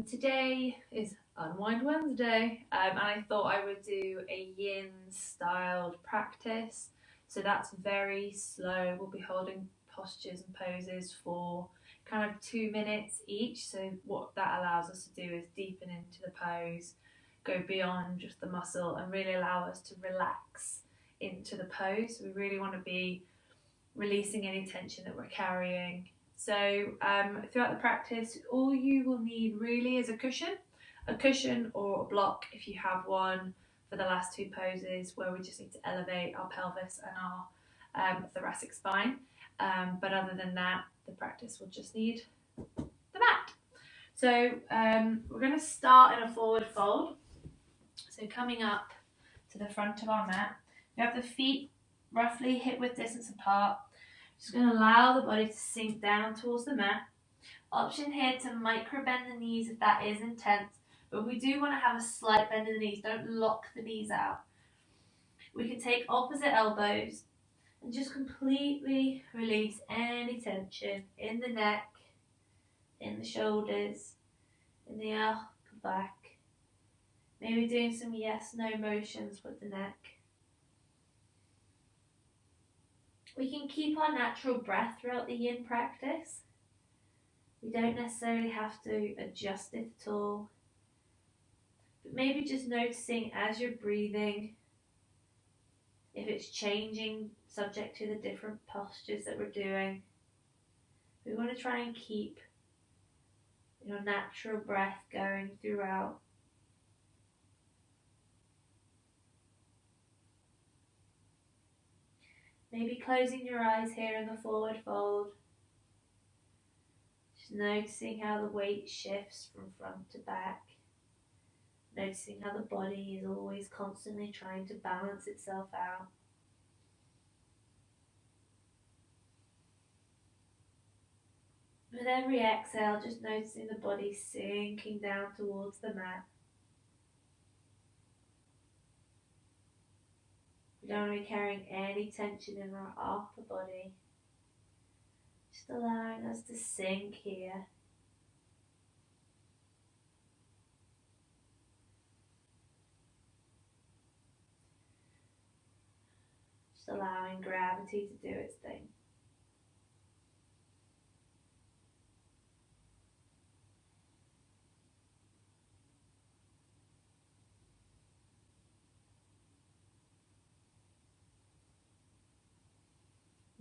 Today is Unwind Wednesday, and I thought I would do a yin styled practice. So that's very slow. We'll be holding postures and poses for kind of 2 minutes each. So, what that allows us to do is deepen into the pose, go beyond just the muscle, and really allow us to relax into the pose. We really want to be releasing any tension that we're carrying. So throughout the practice, all you will need really is a cushion or a block if you have one for the last two poses where we just need to elevate our pelvis and our thoracic spine. But other than that, the practice will just need the mat. So we're going to start in a forward fold. So coming up to the front of our mat, we have the feet roughly hip width distance apart. Just going to allow the body to sink down towards the mat. Option here to micro bend the knees if that is intense, but we do want to have a slight bend in the knees. Don't lock the knees out. We can take opposite elbows and just completely release any tension in the neck, in the shoulders, in the upper back. Maybe doing some yes/no motions with the neck. We can keep our natural breath throughout the yin practice. We don't necessarily have to adjust it at all. But maybe just noticing as you're breathing, if it's changing subject to the different postures that we're doing. We want to try and keep your natural breath going throughout. Maybe closing your eyes here in the forward fold. Just noticing how the weight shifts from front to back. Noticing how the body is always constantly trying to balance itself out. With every exhale, just noticing the body sinking down towards the mat. We don't want to be carrying any tension in our upper body. Just allowing us to sink here. Just allowing gravity to do its thing.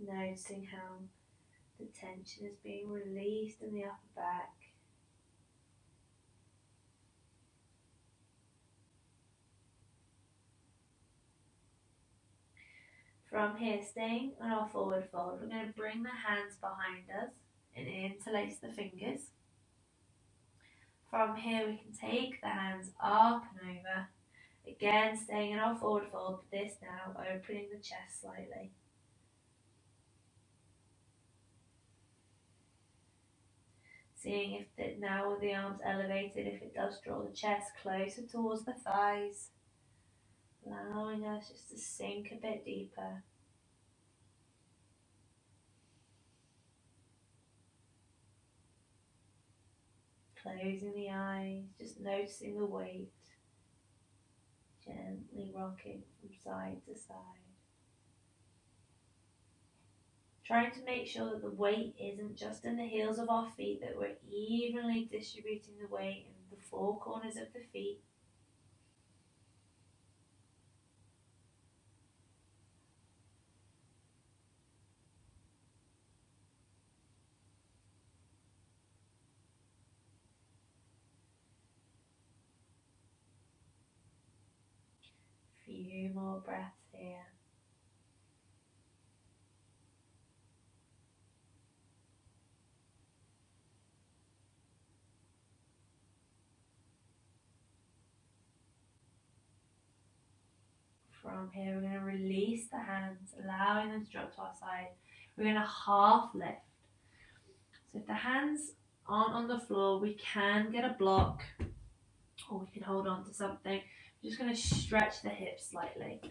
Noticing how the tension is being released in the upper back. From here, staying on our forward fold, we're going to bring the hands behind us and interlace the fingers. From here, we can take the hands up and over. Again, staying in our forward fold, but this now opening the chest slightly. Seeing if it, now with the arms elevated, if it does draw the chest closer towards the thighs. Allowing us just to sink a bit deeper. Closing the eyes, just noticing the weight. Gently rocking from side to side. Trying to make sure that the weight isn't just in the heels of our feet, that we're evenly distributing the weight in the four corners of the feet. Few more breaths here. From here, we're going to release the hands, allowing them to drop to our side. We're going to half lift. So if the hands aren't on the floor, we can get a block or we can hold on to something. We're just going to stretch the hips slightly.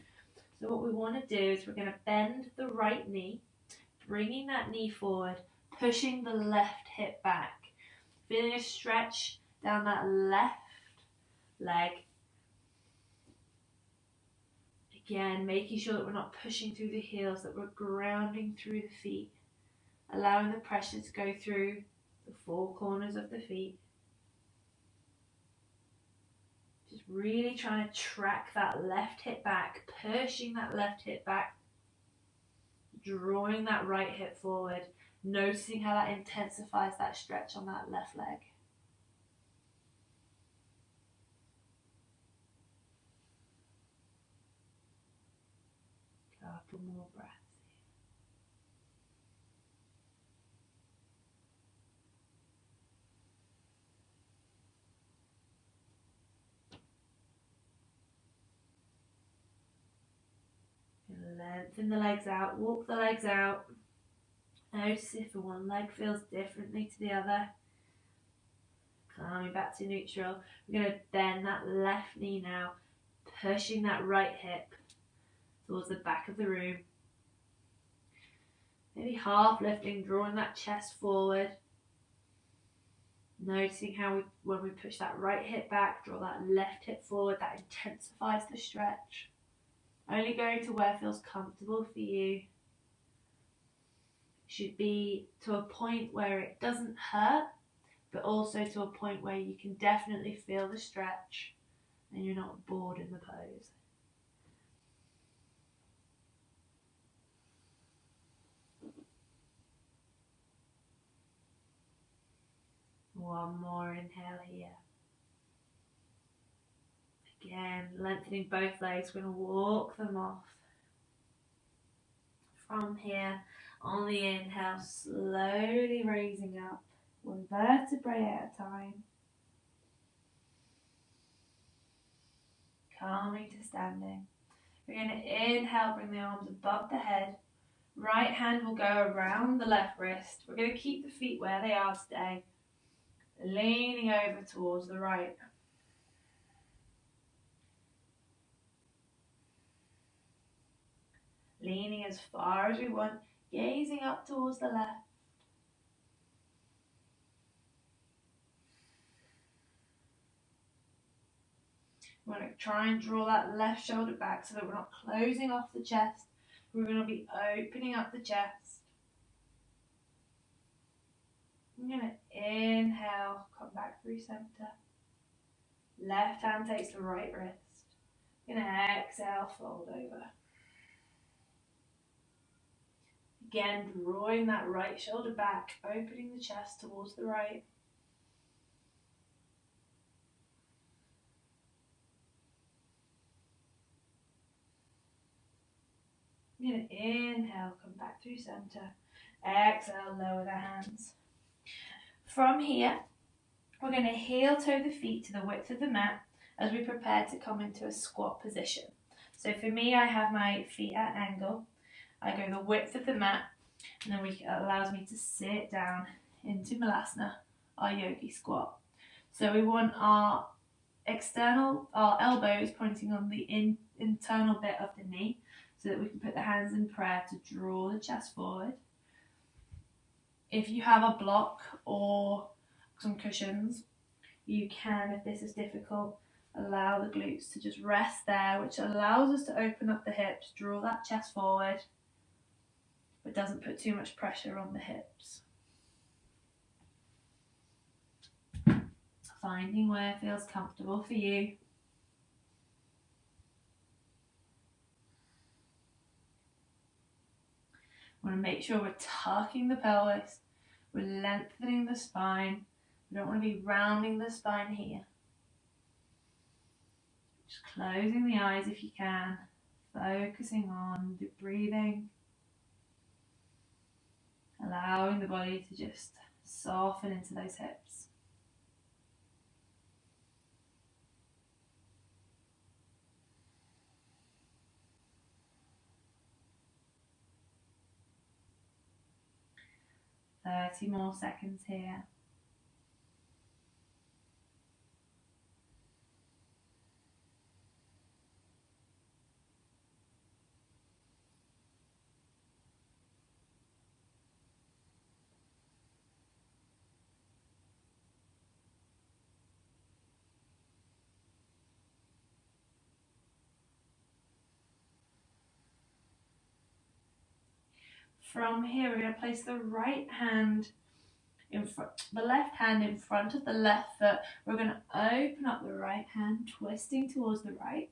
So what we want to do is we're going to bend the right knee, bringing that knee forward, pushing the left hip back. Feeling a stretch down that left leg. Again, making sure that we're not pushing through the heels, that we're grounding through the feet, allowing the pressure to go through the four corners of the feet. Just really trying to track that left hip back, pushing that left hip back, drawing that right hip forward, noticing how that intensifies that stretch on that left leg. Couple more breaths. Lengthen the legs out, walk the legs out. Notice if the one leg feels differently to the other. Calming back to neutral. We're going to bend that left knee now, pushing that right hip towards the back of the room. Maybe half lifting, drawing that chest forward. Noticing how when we push that right hip back, draw that left hip forward, that intensifies the stretch. Only going to where feels comfortable for you. Should be to a point where it doesn't hurt, but also to a point where you can definitely feel the stretch and you're not bored in the pose. One more inhale here. Again, lengthening both legs, we're going to walk them off. From here, on the inhale, slowly raising up, one vertebrae at a time. Calming to standing. We're going to inhale, bring the arms above the head. Right hand will go around the left wrist. We're going to keep the feet where they are today. Leaning over towards the right. Leaning as far as we want, gazing up towards the left. We're going to try and draw that left shoulder back so that we're not closing off the chest. We're going to be opening up the chest. I'm going to inhale, come back through center. Left hand takes the right wrist. I'm going to exhale, fold over. Again, drawing that right shoulder back, opening the chest towards the right. I'm going to inhale, come back through center. Exhale, lower the hands. From here, we're going to heel toe the feet to the width of the mat as we prepare to come into a squat position. So for me, I have my feet at an angle. I go the width of the mat, and then it allows me to sit down into Malasana, our yogi squat. So we want our elbows pointing on the internal bit of the knee, so that we can put the hands in prayer to draw the chest forward. If you have a block or some cushions, you can, if this is difficult, allow the glutes to just rest there, which allows us to open up the hips, draw that chest forward, but doesn't put too much pressure on the hips. Finding where it feels comfortable for you. We want to make sure we're tucking the pelvis, we're lengthening the spine. We don't want to be rounding the spine here. Just closing the eyes if you can, focusing on the breathing, allowing the body to just soften into those hips. Thirty more seconds here. From here, we're going to place the right hand in front, the left hand in front of the left foot. We're going to open up the right hand, twisting towards the right,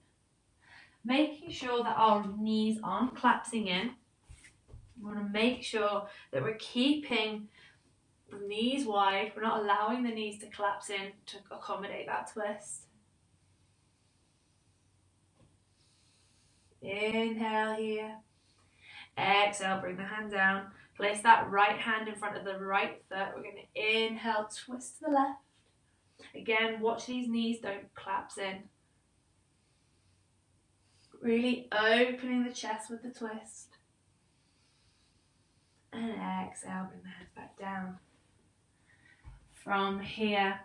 making sure that our knees aren't collapsing in. We want to make sure that we're keeping the knees wide. We're not allowing the knees to collapse in to accommodate that twist. Inhale here. Exhale, bring the hand down. Place that right hand in front of the right foot. We're going to inhale, twist to the left. Again, watch these knees don't collapse in. Really opening the chest with the twist. And exhale, bring the hands back down. From here,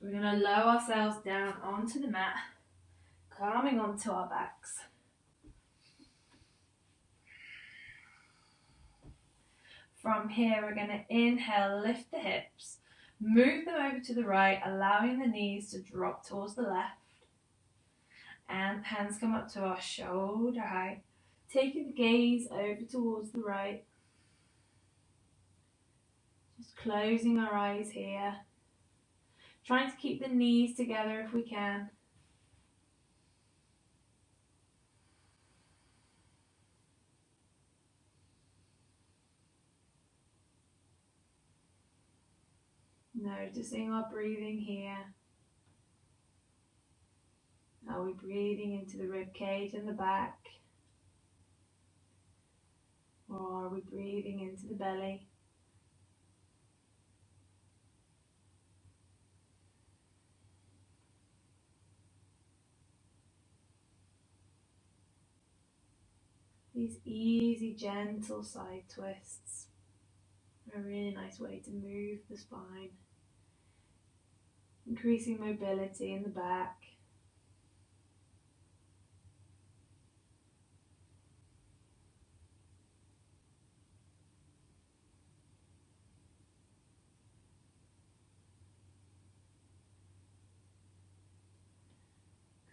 we're going to lower ourselves down onto the mat, coming onto our backs. From here, we're going to inhale, lift the hips, move them over to the right, allowing the knees to drop towards the left. And hands come up to our shoulder height, taking the gaze over towards the right. Just closing our eyes here. Trying to keep the knees together if we can. Noticing our breathing here. Are we breathing into the rib cage and the back? Or are we breathing into the belly? These easy, gentle side twists are a really nice way to move the spine, increasing mobility in the back.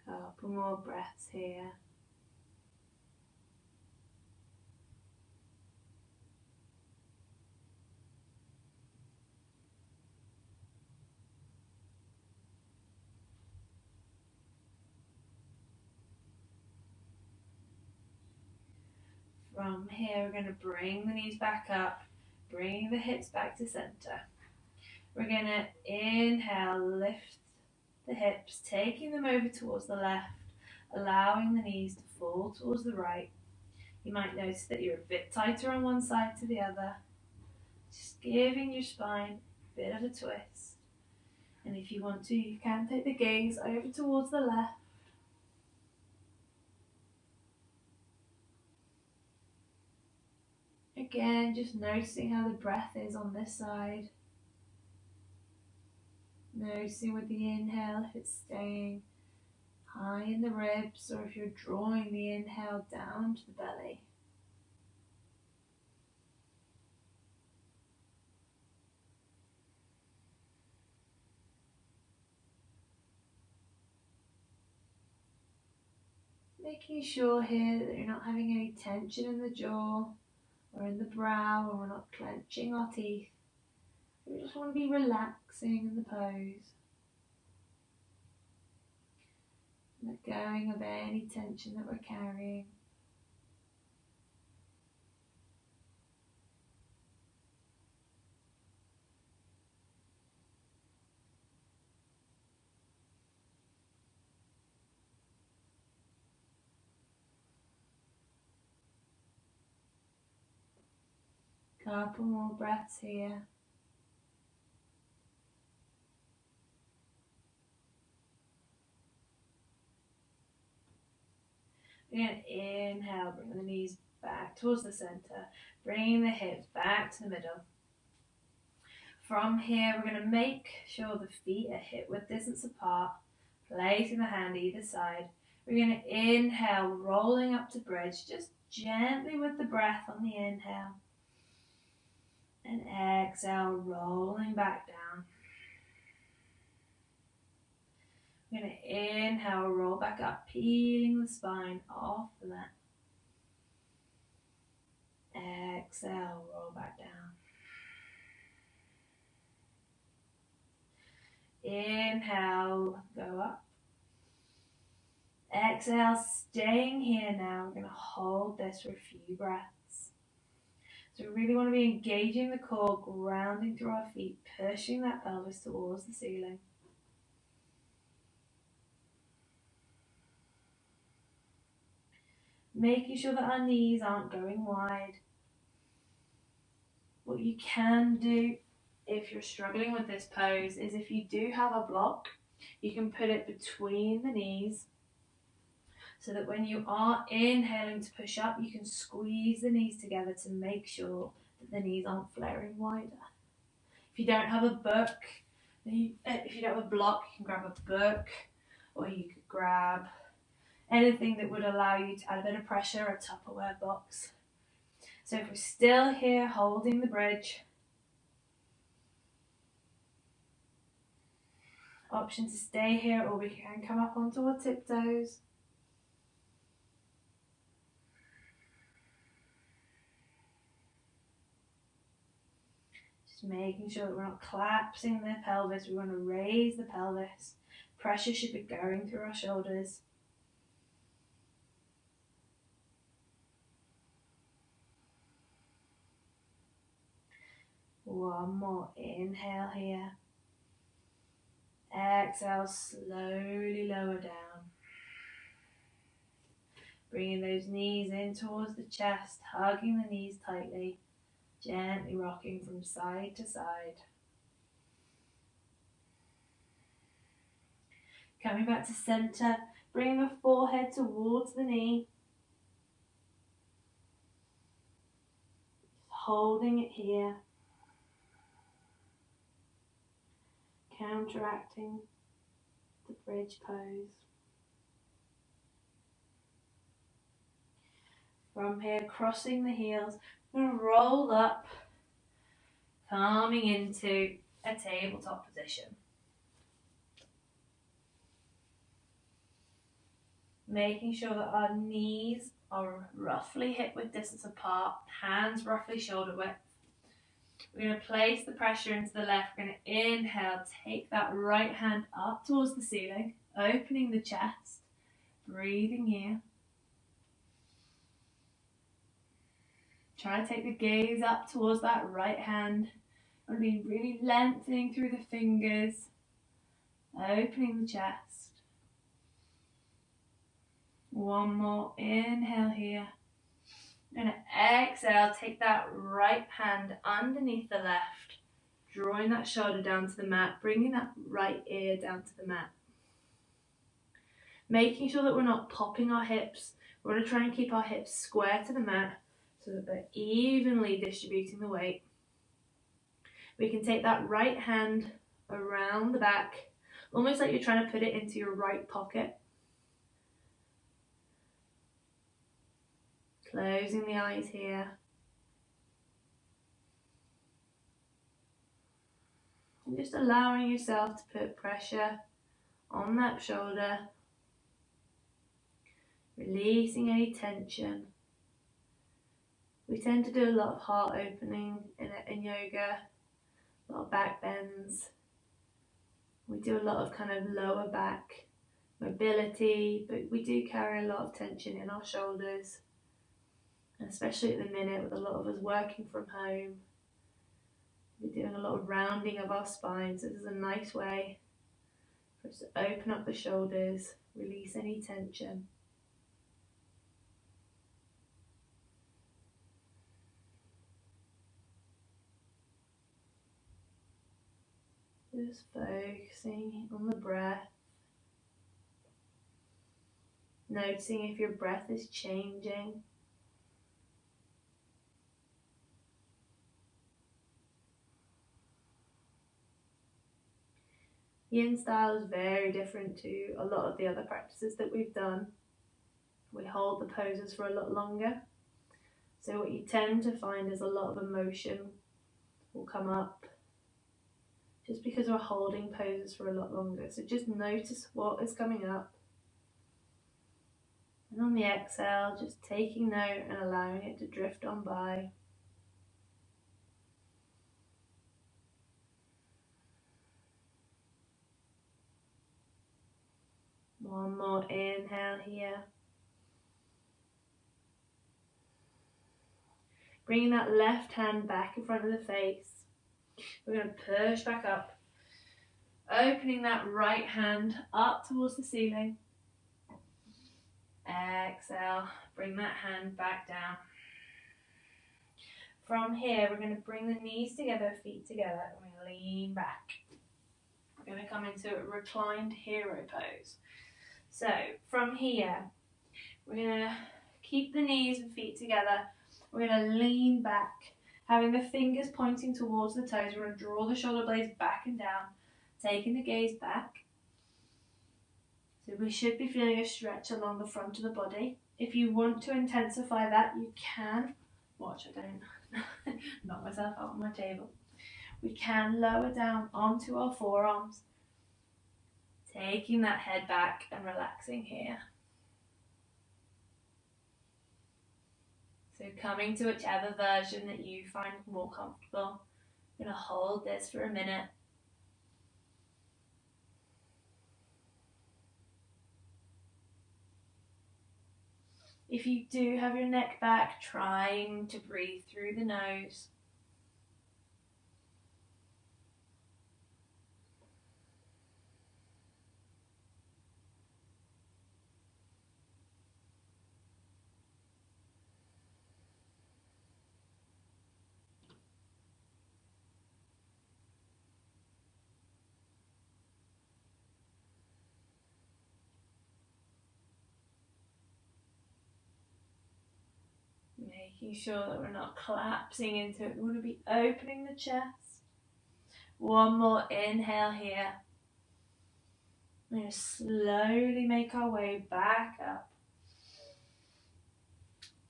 Couple more breaths here. From here, we're going to bring the knees back up, bring the hips back to center. We're going to inhale, lift the hips, taking them over towards the left, allowing the knees to fall towards the right. You might notice that you're a bit tighter on one side to the other. Just giving your spine a bit of a twist. And if you want to, you can take the gaze over towards the left. Again, just noticing how the breath is on this side. Noticing with the inhale if it's staying high in the ribs or if you're drawing the inhale down to the belly. Making sure here that you're not having any tension in the jaw or in the brow, or we're not clenching our teeth. We just want to be relaxing in the pose. Let going of any tension that we're carrying. Couple more breaths here. We're going to inhale, bring the knees back towards the center, bringing the hips back to the middle. From here, we're going to make sure the feet are hip width distance apart, placing the hand either side. We're going to inhale, rolling up to bridge, just gently with the breath on the inhale. And exhale, rolling back down. We're going to inhale, roll back up, peeling the spine off the mat. Exhale, roll back down. Inhale, go up. Exhale, staying here now. We're going to hold this for a few breaths. So we really want to be engaging the core, grounding through our feet, pushing that pelvis towards the ceiling. Making sure that our knees aren't going wide. What you can do if you're struggling with this pose is if you do have a block, you can put it between the knees so that when you are inhaling to push up, you can squeeze the knees together to make sure that the knees aren't flaring wider. If you don't have a book, if you don't have a block, you can grab a book, or you could grab anything that would allow you to add a bit of pressure, a Tupperware box. So if we're still here holding the bridge, option to stay here, or we can come up onto our tiptoes. Just making sure that we're not collapsing the pelvis. We want to raise the pelvis. Pressure should be going through our shoulders. One more inhale here. Exhale, slowly lower down. Bringing those knees in towards the chest, hugging the knees tightly, gently rocking from side to side. Coming back to center, bringing the forehead towards the knee. Holding it here. Counteracting the bridge pose. From here, crossing the heels, we're going to roll up, coming into a tabletop position. Making sure that our knees are roughly hip width distance apart, hands roughly shoulder width. We're going to place the pressure into the left. We're going to inhale, take that right hand up towards the ceiling, opening the chest, breathing here. Try to take the gaze up towards that right hand. We're going to be really lengthening through the fingers, opening the chest. One more inhale here. We're going to exhale, take that right hand underneath the left, drawing that shoulder down to the mat, bringing that right ear down to the mat. Making sure that we're not popping our hips. We're going to try and keep our hips square to the mat so that they're evenly distributing the weight. We can take that right hand around the back, almost like you're trying to put it into your right pocket. Closing the eyes here. And just allowing yourself to put pressure on that shoulder. Releasing any tension. We tend to do a lot of heart opening in yoga, a lot of back bends. We do a lot of kind of lower back mobility, but we do carry a lot of tension in our shoulders. Especially at the minute with a lot of us working from home. We're doing a lot of rounding of our spine, so this is a nice way for us to open up the shoulders, release any tension. Just focusing on the breath. Noticing if your breath is changing. Yin style is very different to a lot of the other practices that we've done. We hold the poses for a lot longer. So what you tend to find is a lot of emotion will come up just because we're holding poses for a lot longer. So just notice what is coming up. And on the exhale, just taking note and allowing it to drift on by. One more inhale here. Bringing that left hand back in front of the face. We're going to push back up. Opening that right hand up towards the ceiling. Exhale, bring that hand back down. From here, we're going to bring the knees together, feet together, and we're going to lean back. We're going to come into a reclined hero pose. So, from here, we're going to keep the knees and feet together. We're going to lean back, having the fingers pointing towards the toes. We're going to draw the shoulder blades back and down, taking the gaze back. So we should be feeling a stretch along the front of the body. If you want to intensify that, you can. Watch, I don't knock myself out on my table. We can lower down onto our forearms, taking that head back and relaxing here. So coming to whichever version that you find more comfortable. I'm going to hold this for a minute. If you do have your neck back, trying to breathe through the nose. Making sure that we're not collapsing into it. We want to be opening the chest. One more inhale here. We're going to slowly make our way back up.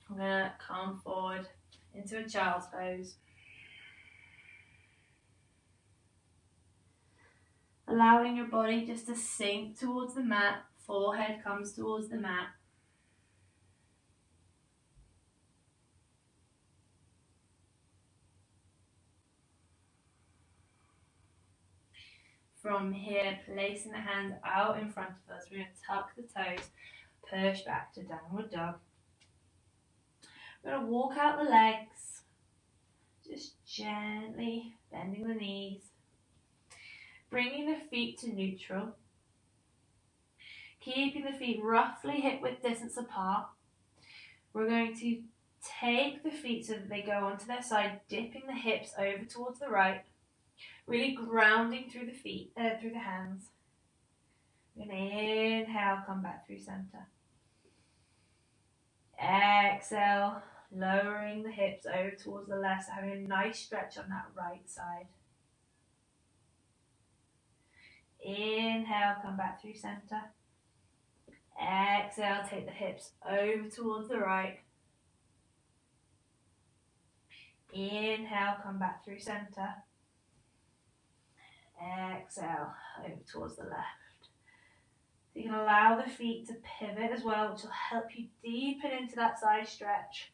We're going to come forward into a child's pose. Allowing your body just to sink towards the mat. Forehead comes towards the mat. From here, placing the hands out in front of us, we're going to tuck the toes, push back to downward dog. We're going to walk out the legs, just gently bending the knees, bringing the feet to neutral, keeping the feet roughly hip-width distance apart. We're going to take the feet so that they go onto their side, dipping the hips over towards the right. Really grounding through the feet, through the hands. We're going to inhale, come back through center. Exhale, lowering the hips over towards the left, so having a nice stretch on that right side. Inhale, come back through center. Exhale, take the hips over towards the right. Inhale, come back through center. Exhale, over towards the left. So you can allow the feet to pivot as well, which will help you deepen into that side stretch.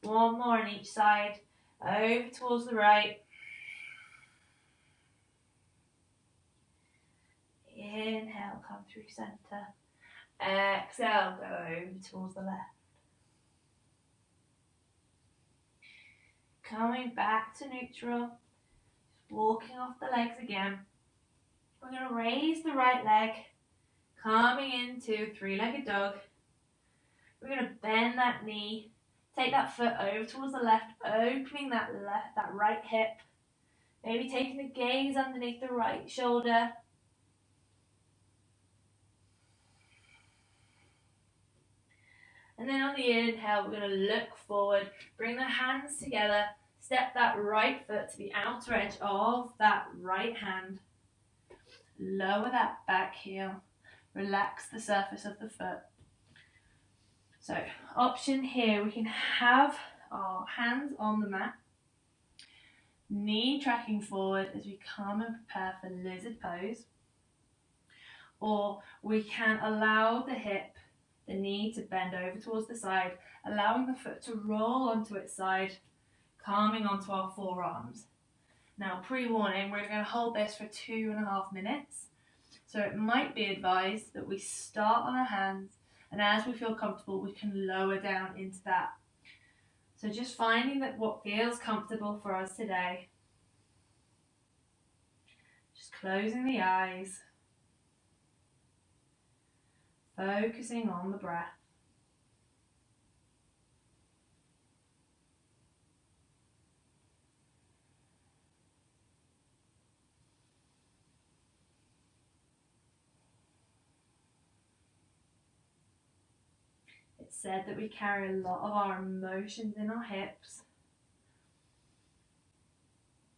One more on each side, over towards the right. Inhale, come through center. Exhale, go over towards the left. Coming back to neutral. Walking off the legs again. We're going to raise the right leg, coming into three-legged dog. We're going to bend that knee, take that foot over towards the left, opening that right hip. Maybe taking the gaze underneath the right shoulder. And then on the inhale, we're going to look forward, bring the hands together, step that right foot to the outer edge of that right hand. Lower that back heel. Relax the surface of the foot. So, option here, we can have our hands on the mat. Knee tracking forward as we come and prepare for lizard pose. Or we can allow the hip the knee to bend over towards the side, allowing the foot to roll onto its side, calming onto our forearms. Now, pre-warning, we're going to hold this for 2.5 minutes. So it might be advised that we start on our hands, and as we feel comfortable, we can lower down into that. So just finding that what feels comfortable for us today. Just closing the eyes, focusing on the breath. It's said that we carry a lot of our emotions in our hips.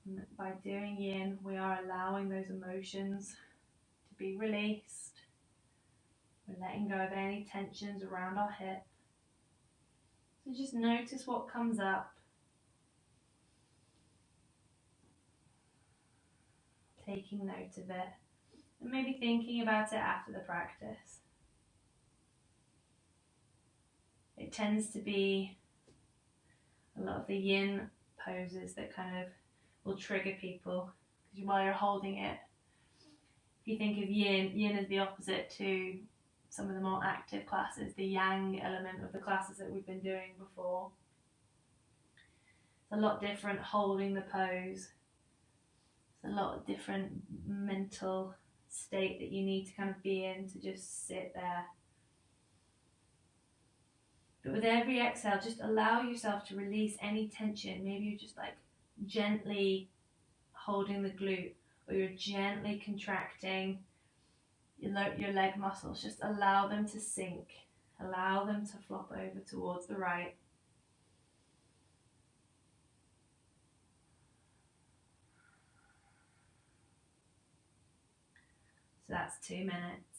And by doing yin, we are allowing those emotions to be released. We're letting go of any tensions around our hip. So just notice what comes up. Taking note of it. And maybe thinking about it after the practice. It tends to be a lot of the yin poses that kind of will trigger people, because while you're holding it, if you think of yin is the opposite to some of the more active classes, the yang element of the classes that we've been doing before. It's a lot different holding the pose. It's a lot different mental state that you need to kind of be in to just sit there. But with every exhale, just allow yourself to release any tension. Maybe you're just like gently holding the glute, or you're gently contracting your leg muscles. Just allow them to sink. Allow them to flop over towards the right. So that's 2 minutes.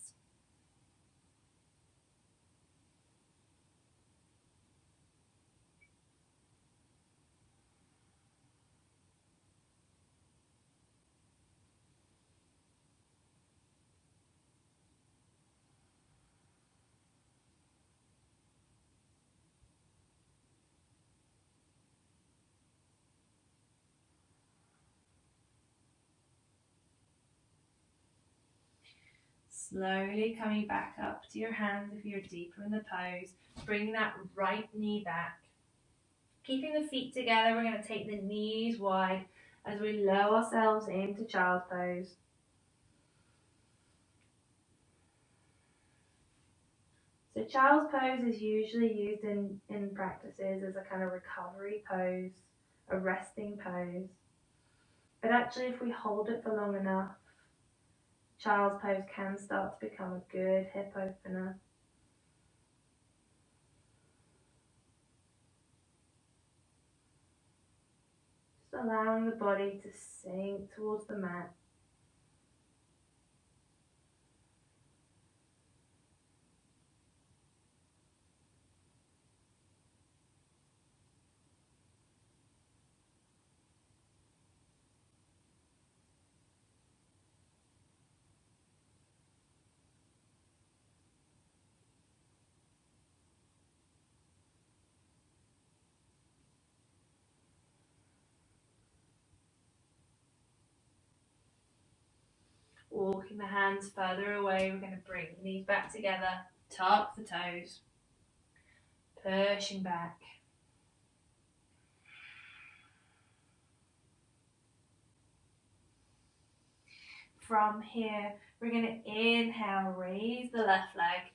Slowly coming back up to your hands if you're deeper in the pose. Bring that right knee back. Keeping the feet together, we're going to take the knees wide as we lower ourselves into child's pose. So child's pose is usually used in practices as a kind of recovery pose, a resting pose. But actually, if we hold it for long enough, child's pose can start to become a good hip opener. Just allowing the body to sink towards the mat. Walking the hands further away, we're going to bring the knees back together, tuck the toes, pushing back. From here, we're going to inhale, raise the left leg,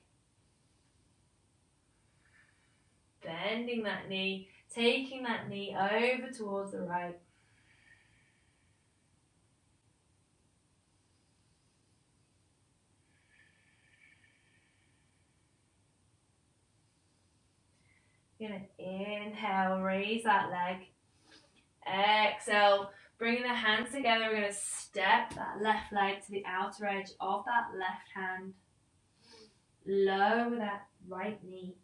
bending that knee, taking that knee over towards the right. You're going to inhale, raise that leg. Exhale, bringing the hands together, we're going to step that left leg to the outer edge of that left hand. Lower that right knee.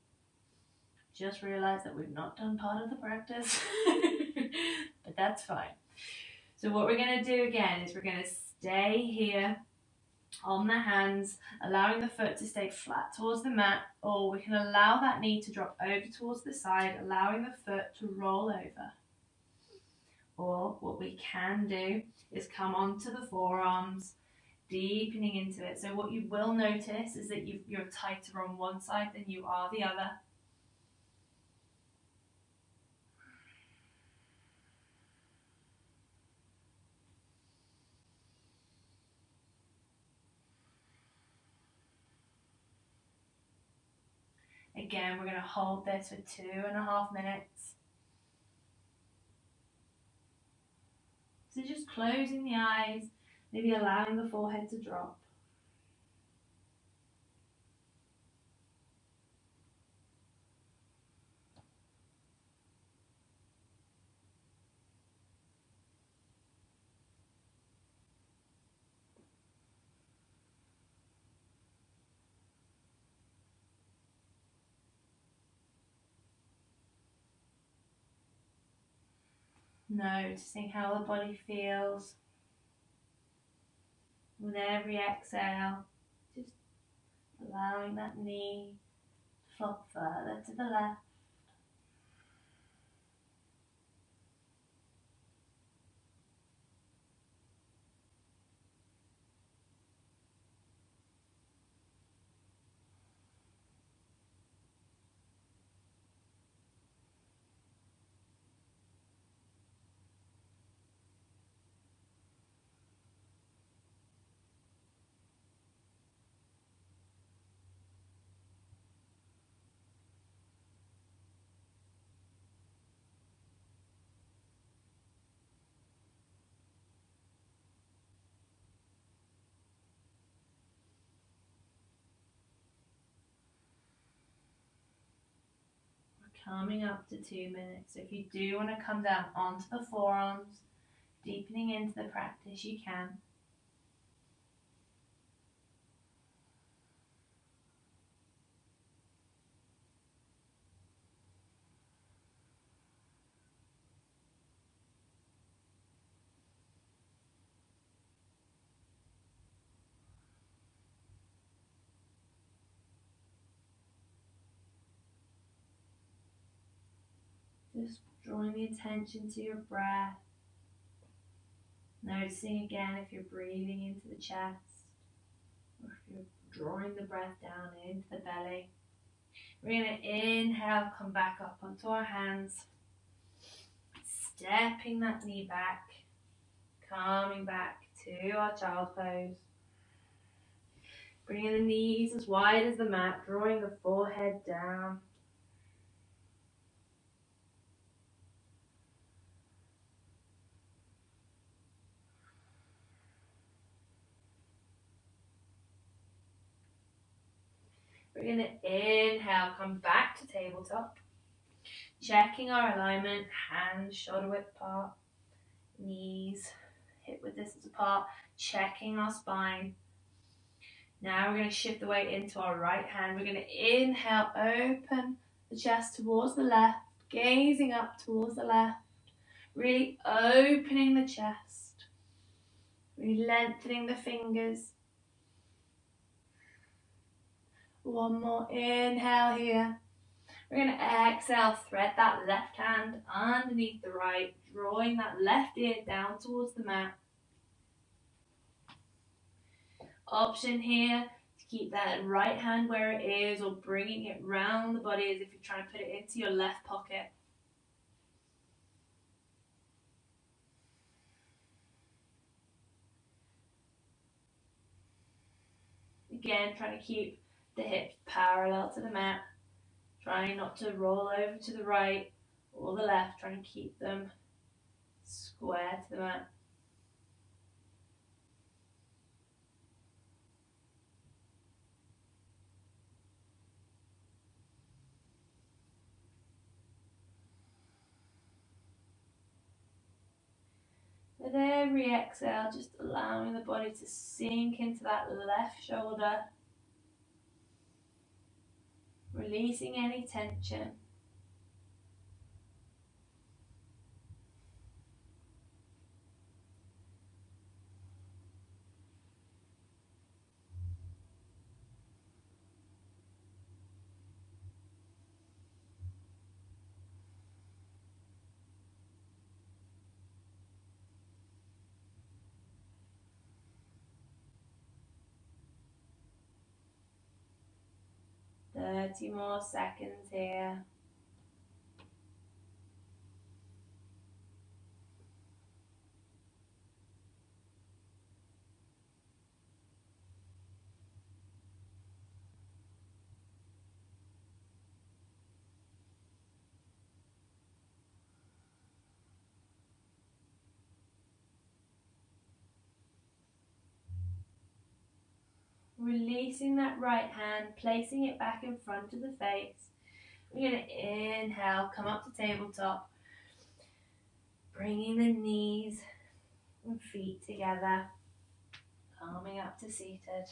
Just realize that we've not done part of the practice, but that's fine. So what we're going to do again is we're going to stay here on the hands, allowing the foot to stay flat towards the mat, or we can allow that knee to drop over towards the side, allowing the foot to roll over. Or what we can do is come onto the forearms, deepening into it. So what you will notice is that you're tighter on one side than you are the other. Again, we're going to hold this for 2.5 minutes. So just closing the eyes, maybe allowing the forehead to drop. Noticing how the body feels with every exhale, just allowing that knee to flop further to the left. Coming up to 2 minutes. So if you do want to come down onto the forearms, deepening into the practice, you can. Just drawing the attention to your breath. Noticing again if you're breathing into the chest or if you're drawing the breath down into the belly. We're going to inhale, come back up onto our hands, stepping that knee back, coming back to our child pose. Bringing the knees as wide as the mat, drawing the forehead down. We're going to inhale, come back to tabletop. Checking our alignment, hands shoulder width apart, knees hip width distance apart, checking our spine. Now we're going to shift the weight into our right hand. We're going to inhale, open the chest towards the left, gazing up towards the left, really opening the chest, really lengthening the fingers. One more inhale here. We're going to exhale, thread that left hand underneath the right, drawing that left ear down towards the mat. Option here to keep that right hand where it is or bringing it round the body as if you're trying to put it into your left pocket. Again, trying to keep the hips parallel to the mat. Trying not to roll over to the right or the left. Trying to keep them square to the mat. With every exhale, just allowing the body to sink into that left shoulder. Releasing any tension. 30 more seconds here. Releasing that right hand, placing it back in front of the face. We're going to inhale, come up to tabletop, bringing the knees and feet together, coming up to seated.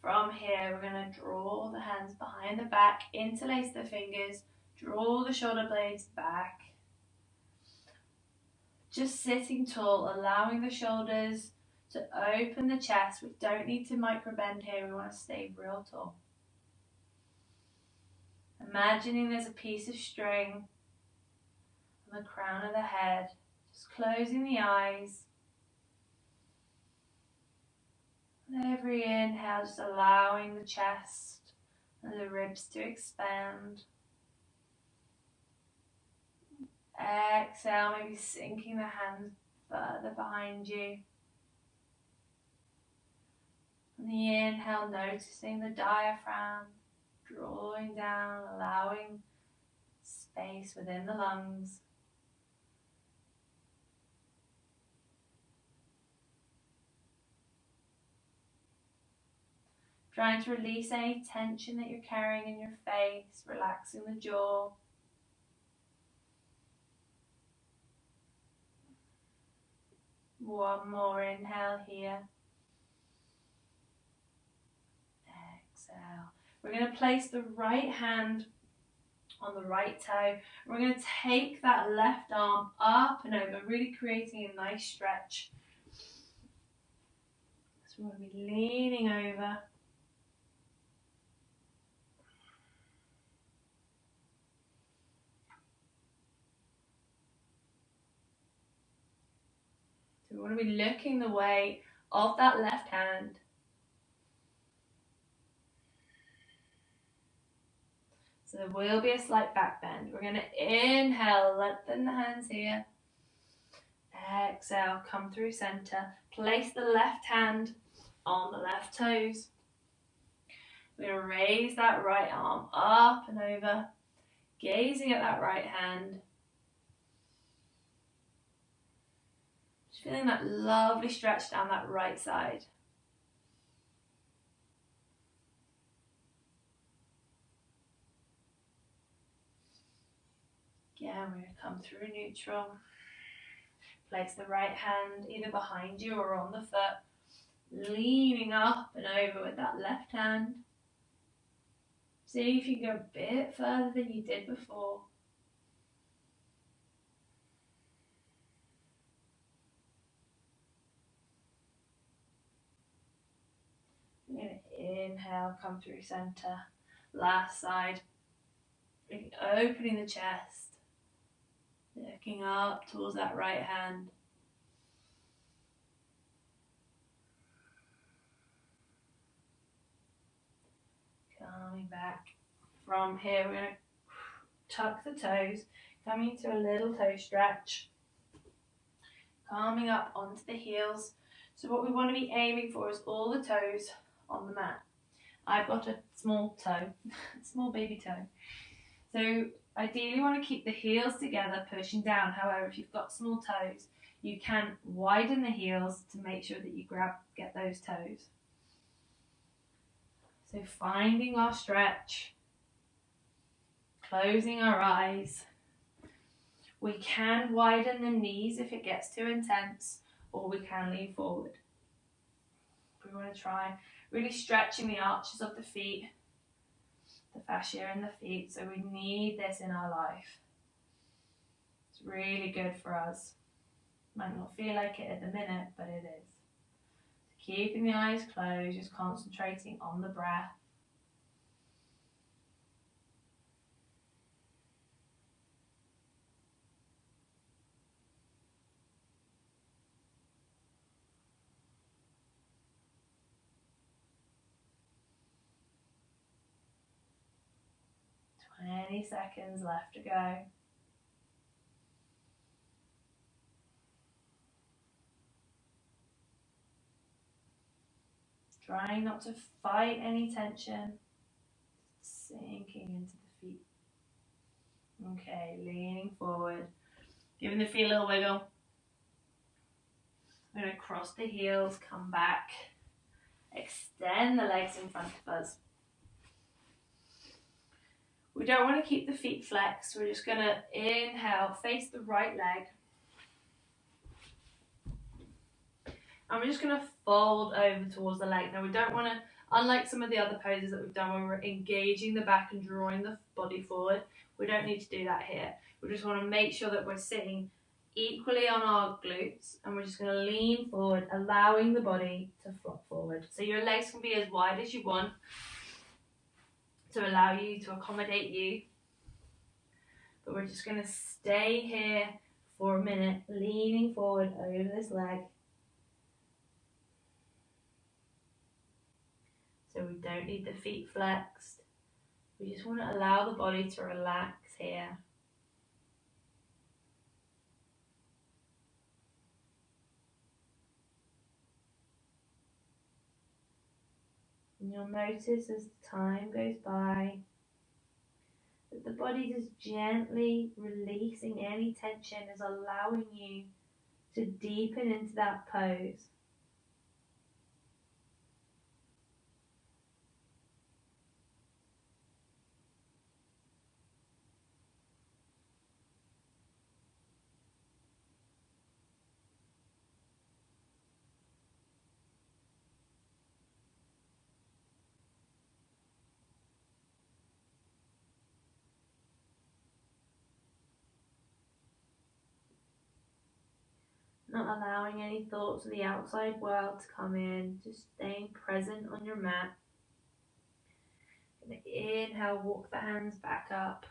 From here, we're going to draw the hands behind the back, interlace the fingers, draw the shoulder blades back. Just sitting tall, allowing the shoulders to open the chest. We don't need to micro bend here, we want to stay real tall. Imagining there's a piece of string on the crown of the head, just closing the eyes. And every inhale, just allowing the chest and the ribs to expand. Exhale, maybe sinking the hands further behind you. On the inhale, noticing the diaphragm drawing down, allowing space within the lungs. Trying to release any tension that you're carrying in your face, relaxing the jaw. One more inhale here. Exhale. We're going to place the right hand on the right toe. We're going to take that left arm up and over, really creating a nice stretch. So we're going to be leaning over. So we want to be looking the way of that left hand. So there will be a slight back bend. We're going to inhale, lengthen the hands here. Exhale, come through center. Place the left hand on the left toes. We're going to raise that right arm up and over, gazing at that right hand. Just feeling that lovely stretch down that right side. Again, we're going to come through neutral. Place the right hand either behind you or on the foot, leaning up and over with that left hand. See if you can go a bit further than you did before. You're going to inhale, come through center. Last side. Opening the chest. Looking up towards that right hand. Coming back. From here, we're going to tuck the toes, coming to a little toe stretch. Calming up onto the heels. So what we want to be aiming for is all the toes on the mat. I've got a small toe, small baby toe. So ideally you want to keep the heels together, pushing down. However, if you've got small toes, you can widen the heels to make sure that you get those toes. So finding our stretch, closing our eyes. We can widen the knees if it gets too intense, or we can lean forward. We want to try really stretching the arches of the feet, the fascia in the feet, so we need this in our life. It's really good for us. Might not feel like it at the minute, but it is. Keeping the eyes closed, just concentrating on the breath. 20 seconds left to go. Trying not to fight any tension, sinking into the feet. Okay, leaning forward, giving the feet a little wiggle. I'm going to cross the heels, come back, extend the legs in front of us. We don't want to keep the feet flexed. We're just going to inhale, face the right leg. And we're just going to fold over towards the leg. Now we don't want to, unlike some of the other poses that we've done where we're engaging the back and drawing the body forward, we don't need to do that here. We just want to make sure that we're sitting equally on our glutes, and we're just going to lean forward, allowing the body to flop forward. So your legs can be as wide as you want to allow you to accommodate you. But we're just going to stay here for a minute, leaning forward over this leg. So we don't need the feet flexed. We just want to allow the body to relax here. And you'll notice as time goes by that the body just gently releasing any tension is allowing you to deepen into that pose. Not allowing any thoughts of the outside world to come in, just staying present on your mat. And inhale, walk the hands back up,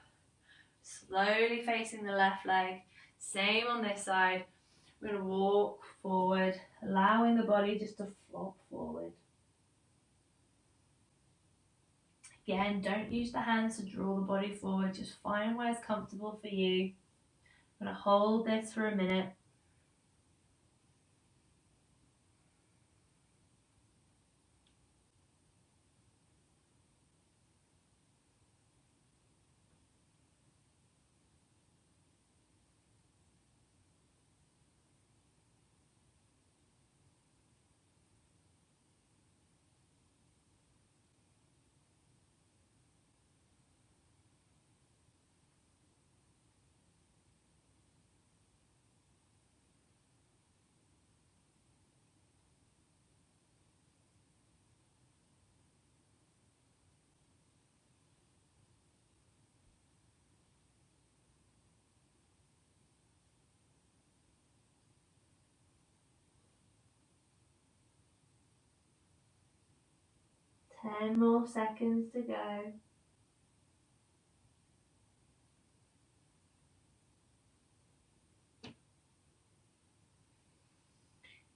slowly facing the left leg. Same on this side. We're going to walk forward, allowing the body just to flop forward. Again, don't use the hands to draw the body forward, just find where it's comfortable for you. I'm going to hold this for a minute. Ten more seconds to go.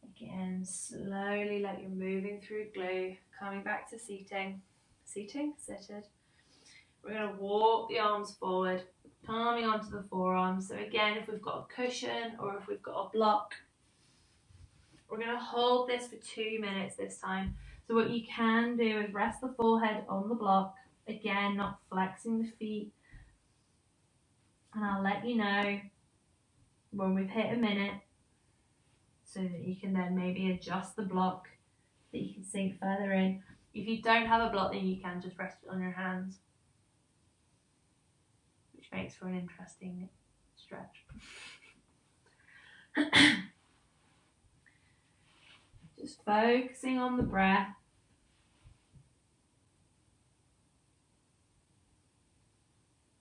Again, slowly, like you're moving through glue, coming back to seating. Seated. We're going to walk the arms forward, palming onto the forearms. So again, if we've got a cushion or if we've got a block, we're going to hold this for 2 minutes this time. So what you can do is rest the forehead on the block. Again, not flexing the feet. And I'll let you know when we've hit a minute so that you can then maybe adjust the block, that you can sink further in. If you don't have a block, then you can just rest it on your hands, which makes for an interesting stretch. Just focusing on the breath.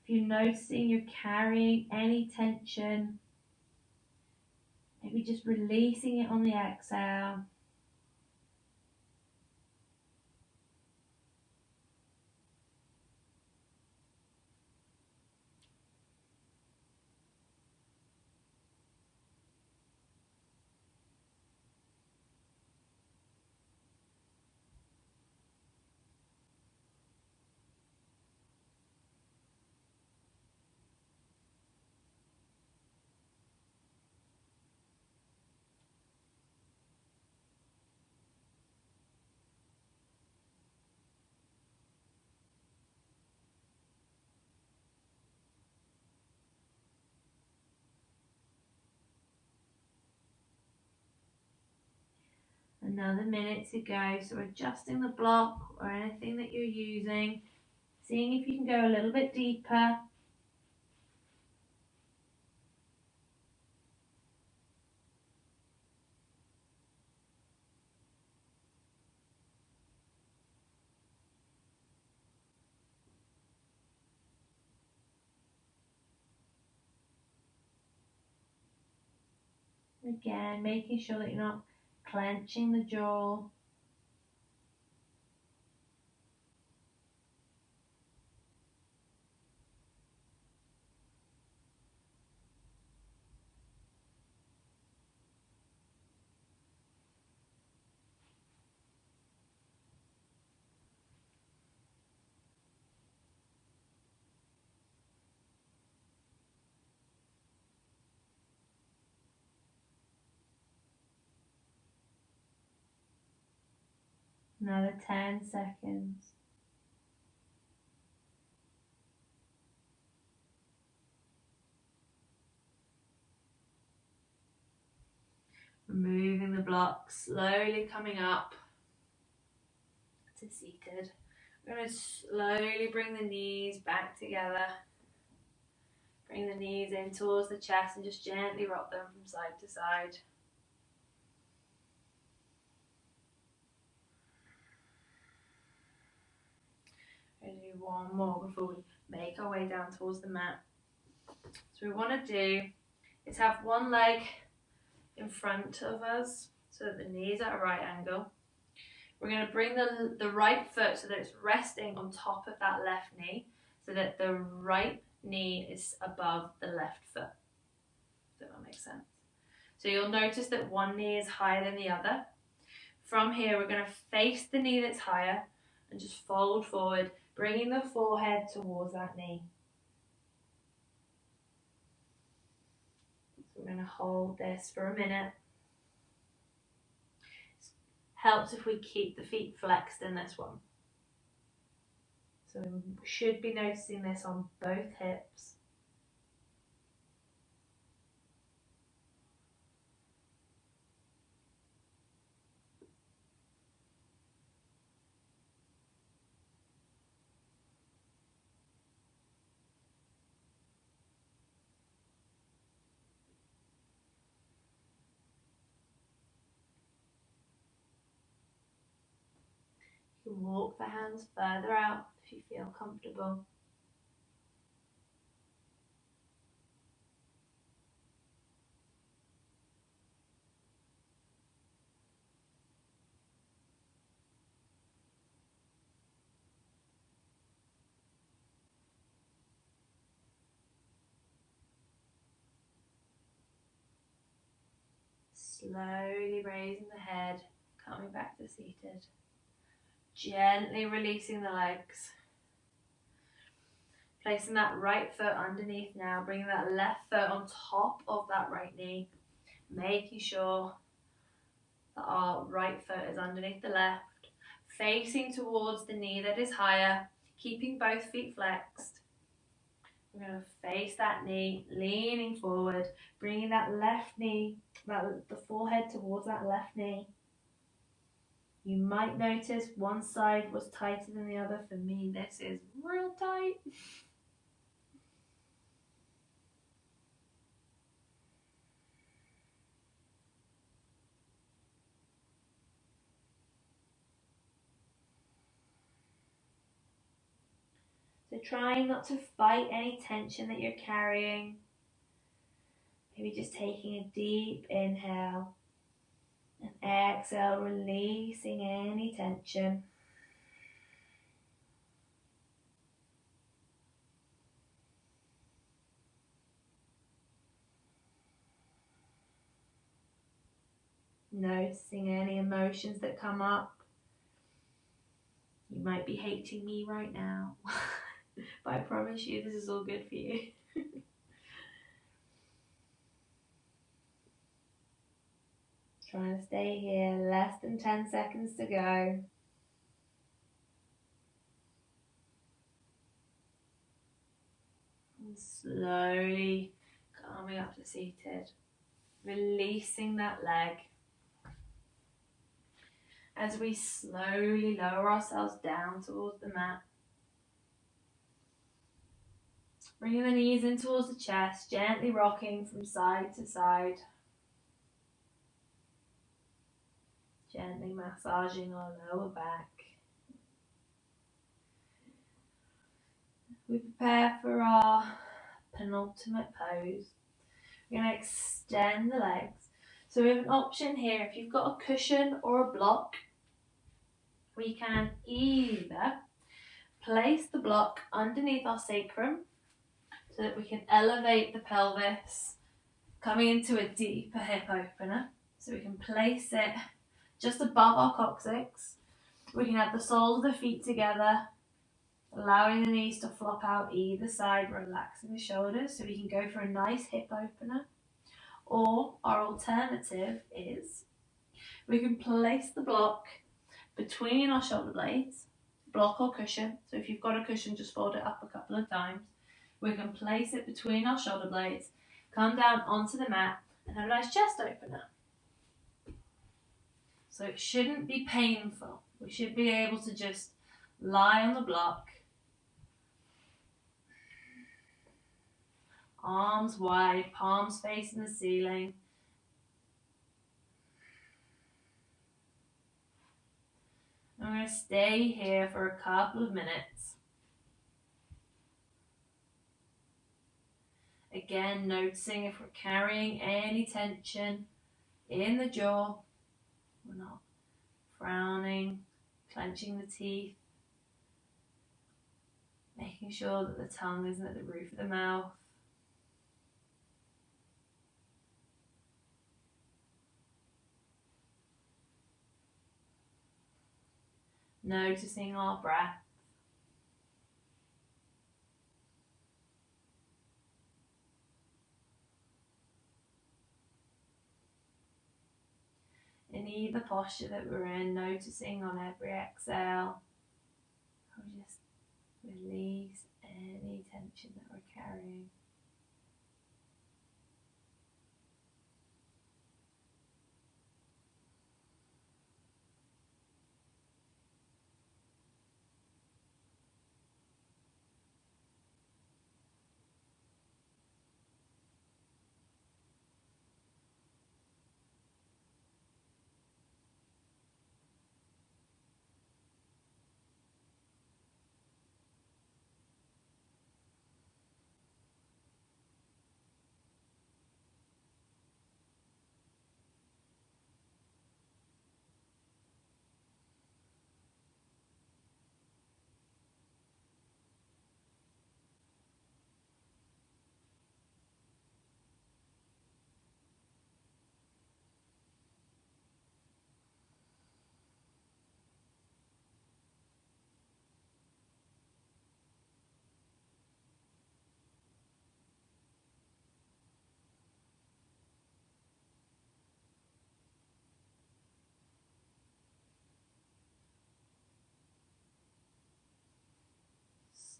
If you're noticing you're carrying any tension, maybe just releasing it on the exhale. Another minute to go. So adjusting the block or anything that you're using, seeing if you can go a little bit deeper. Again, making sure that you're not clenching the jaw. Another 10 seconds. Removing the block, slowly coming up to seated. We're going to slowly bring the knees back together. Bring the knees in towards the chest and just gently rock them from side to side. We're going to do one more before we make our way down towards the mat. So we want to do is have one leg in front of us so that the knees are at a right angle. We're going to bring the right foot so that it's resting on top of that left knee so that the right knee is above the left foot. If that makes sense. So you'll notice that one knee is higher than the other. From here, we're going to face the knee that's higher and just fold forward, bringing the forehead towards that knee. So we're going to hold this for a minute. It helps if we keep the feet flexed in this one. So we should be noticing this on both hips. You can walk the hands further out if you feel comfortable. Slowly raising the head, coming back to seated. Gently releasing the legs. Placing that right foot underneath now, bringing that left foot on top of that right knee. Making sure that our right foot is underneath the left. Facing towards the knee that is higher, keeping both feet flexed. We're going to face that knee, leaning forward, bringing that left knee, the forehead towards that left knee. You might notice one side was tighter than the other. For me, this is real tight. So trying not to fight any tension that you're carrying. Maybe just taking a deep inhale and exhale, releasing any tension. Noticing any emotions that come up. You might be hating me right now, but I promise you this is all good for you. Trying to stay here, less than 10 seconds to go. And slowly coming up to seated, releasing that leg. as we slowly lower ourselves down towards the mat. Bringing the knees in towards the chest, gently rocking from side to side. Gently massaging our lower back. We prepare for our penultimate pose. We're going to extend the legs. So we have an option here. If you've got a cushion or a block, we can either place the block underneath our sacrum so that we can elevate the pelvis, coming into a deeper hip opener. So we can place it just above our coccyx. We can have the soles of the feet together, allowing the knees to flop out either side, relaxing the shoulders so we can go for a nice hip opener. Or our alternative is we can place the block between our shoulder blades, block or cushion. So if you've got a cushion, just fold it up a couple of times. We can place it between our shoulder blades, come down onto the mat and have a nice chest opener. So it shouldn't be painful. We should be able to just lie on the block, arms wide, palms facing the ceiling. And we're going to stay here for a couple of minutes. Again, noticing if we're carrying any tension in the jaw. We're not frowning, clenching the teeth. Making sure that the tongue isn't at the roof of the mouth. Noticing our breath. In either posture that we're in, noticing on every exhale, we just release any tension that we're carrying.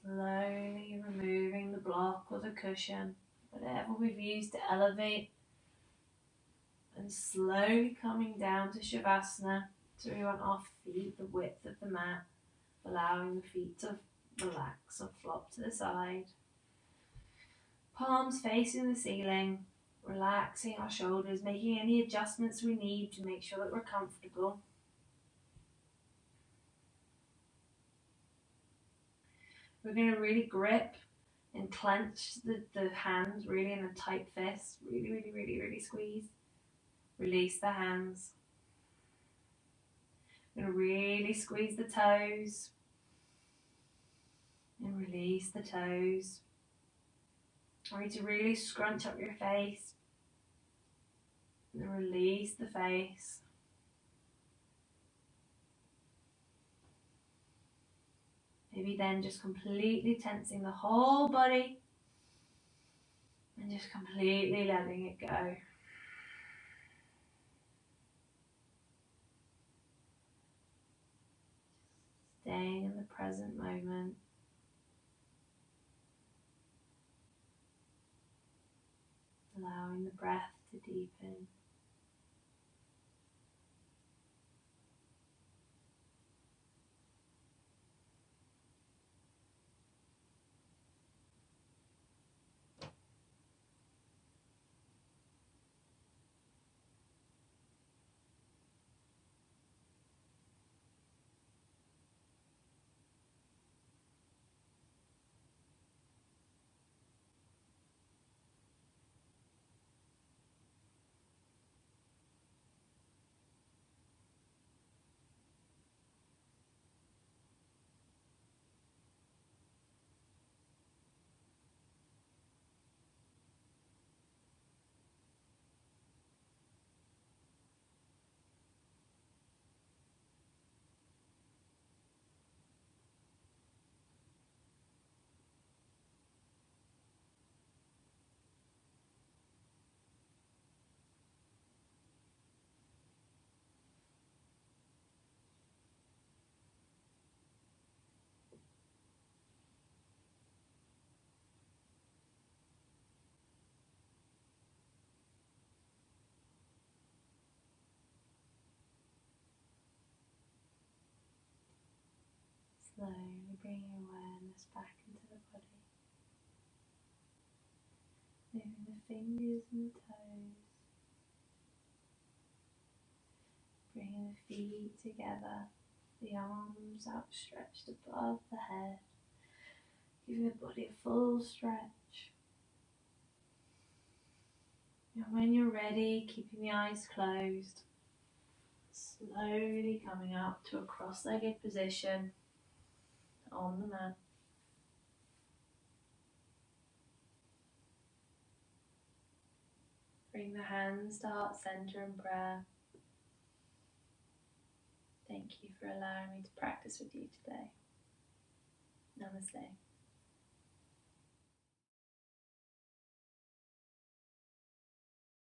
Slowly removing the block or the cushion, whatever we've used to elevate, and slowly coming down to Shavasana. So we want our feet the width of the mat, allowing the feet to relax or flop to the side. Palms facing the ceiling, relaxing our shoulders, making any adjustments we need to make sure that we're comfortable. We're going to really grip and clench the hands really in a tight fist. Really squeeze. Release the hands. We're going to really squeeze the toes. And release the toes. I want you to really scrunch up your face. And release the face. Maybe then just completely tensing the whole body and just completely letting it go. Staying in the present moment. Allowing the breath to deepen. slowly bring your awareness back into the body. Moving the fingers and the toes. Bringing the feet together. The arms outstretched above the head. Giving the body a full stretch. And when you're ready, keeping the eyes closed, slowly coming up to a cross-legged position on the mat. Bring the hands to heart center in prayer. Thank you for allowing me to practice with you today. Namaste.